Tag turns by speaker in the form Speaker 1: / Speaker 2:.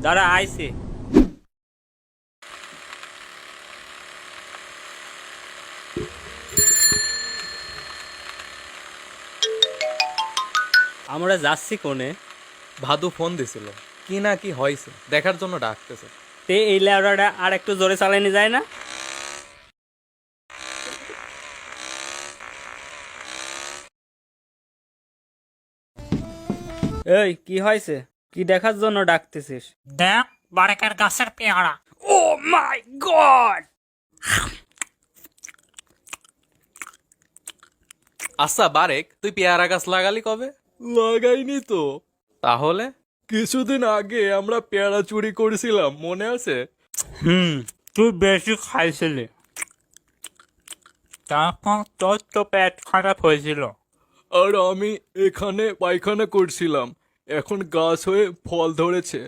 Speaker 1: দাঁড়া আইছে। আমরা যাচ্ছি কোনে?
Speaker 2: ভাদু ফোন দিছিল, কি না কি হয়েছে দেখার জন্য ডাকতেছে।
Speaker 1: তে এই লেওড়াটা আর একটু জোরে চালানো যায় না? এই কি হয়েছে? কি দেখার জন্য ডাকতেছিস?
Speaker 3: দেখ বারেকের গাছের পেয়ারা।
Speaker 1: ও মাই গড!
Speaker 2: আচ্ছা বারেক, তুই পেয়ারা গাছ লাগালি কবে? লাগাইনি তো। তাহলে? কিছুদিন আগে আমরা পেয়ারা চুরি করেছিলাম, মনে আছে?
Speaker 1: তুই বেশি খাইছিলি,
Speaker 3: তারপর তোর তো পেট খারাপ হয়েছিল।
Speaker 2: আর আমি এখানে পায়খানা করছিলাম, এখন গাছ হয়ে ফল ধরেছে,